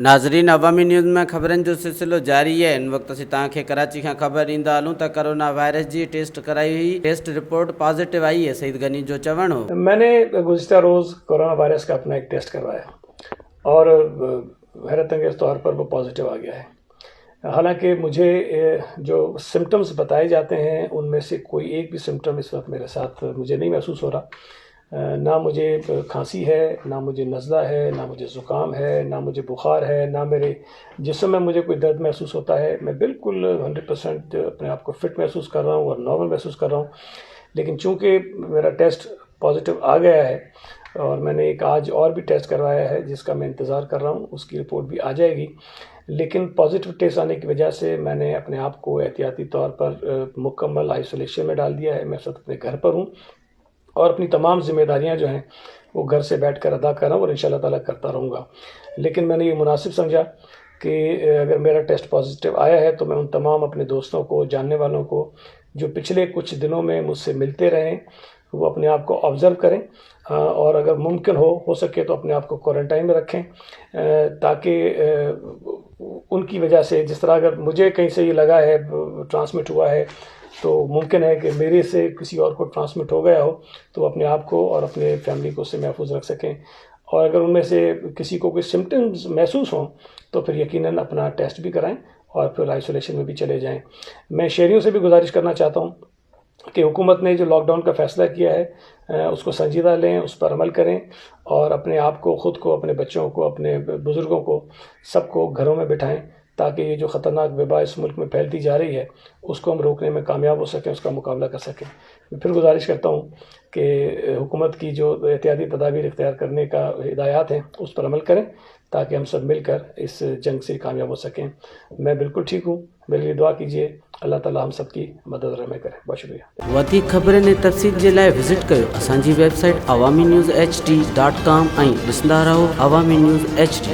नाज़रीन, अवामी न्यूज़ में ख़बरनि जो सिलसिलो जारी है। इन वक्त असीं तव्हांखे कराची खां ख़बर ॾींदा हलूं त कोरोना वायरस जी टेस्ट कराई हुई, टेस्ट रिपोर्ट पॉजिटिव आई है। सईद गनी जो चवण हो, मैंने गुज़िश्ता रोज़ कोरोना वायरस का अपना एक टेस्ट करवाया और हैरत अंगेज़ तौर पर वो पॉजिटिव आ गया है। हालांकि मुझे जो सिम्टम्स बताए जाते हैं उनमें से कोई एक भी सिम्टम इस वक्त मेरे साथ मुझे नहीं महसूस हो रहा। ना मुझे खांसी है, ना मुझे नज़ला है, ना मुझे ज़ुकाम है, ना मुझे बुखार है, ना मेरे जिस्म में मुझे कोई दर्द महसूस होता है। मैं बिल्कुल 100% अपने आप को फ़िट महसूस कर रहा हूँ और नॉर्मल महसूस कर रहा हूँ। लेकिन चूँकि मेरा टेस्ट पॉजिटिव आ गया है और मैंने एक आज और भी टेस्ट करवाया है जिसका मैं इंतज़ार कर रहा हूँ, उसकी रिपोर्ट भी आ जाएगी। लेकिन पॉजिटिव टेस्ट आने की वजह से मैंने अपने आप को एहतियाती तौर पर मुकम्मल आइसोलेशन में डाल दिया है। मैं सब अपने घर पर हूँ और अपनी तमाम ज़िम्मेदारियां जो हैं वो घर से बैठकर अदा कर रहा हूँ और इंशाल्लाह ताला करता रहूँगा। लेकिन मैंने ये मुनासिब समझा कि अगर मेरा टेस्ट पॉजिटिव आया है तो मैं उन तमाम अपने दोस्तों को, जानने वालों को जो पिछले कुछ दिनों में मुझसे मिलते रहें, वो अपने आप को ऑब्ज़र्व करें और अगर मुमकिन हो सके तो अपने आप को क्वारंटाइन में रखें, ताकि उनकी वजह से जिस तरह अगर मुझे कहीं से ये लगा है ट्रांसमिट हुआ है तो मुमकिन है कि मेरे से किसी और को ट्रांसमिट हो गया हो तो अपने आप को और अपने फैमिली को उससे महफूज रख सकें। और अगर उनमें से किसी को कोई सिम्टम्स महसूस हों तो फिर यकीनन अपना टेस्ट भी कराएं और फिर आइसोलेशन में भी चले जाएं। मैं शहरियों से भी गुजारिश करना चाहता हूँ कि हुकूमत ने जो लॉकडाउन का फ़ैसला किया है उसको संजीदा लें, उस पर अमल करें और अपने आप को, ख़ुद को, अपने बच्चों को, अपने बुज़ुर्गों को, सबको घरों में बिठाएं ताकि ये जो ख़तरनाक वबा इस मुल्क में फैलती जा रही है उसको हम रोकने में कामयाब हो सकें, उसका मुकाबला कर सकें। मैं फिर गुजारिश करता हूँ कि हुकूमत की जो एहतियाती तदाबीर इख्तियार करने का हिदायत हैं उस पर अमल करें ताकि हम सब मिलकर इस जंग से कामयाब हो सकें। मैं बिल्कुल ठीक हूँ, मेरे लिए दुआ कीजिए। अल्लाह ताला हम सब की मदद रहम करे। बहुत शुक्रिया। वधीक ख़बरनि ऐं तफ़सील जे लाइ विज़िट कयो असांजी वेबसाइट awamiNewsHD.com ऐं ॾिसंदा रहो अवामी न्यूज़ HD।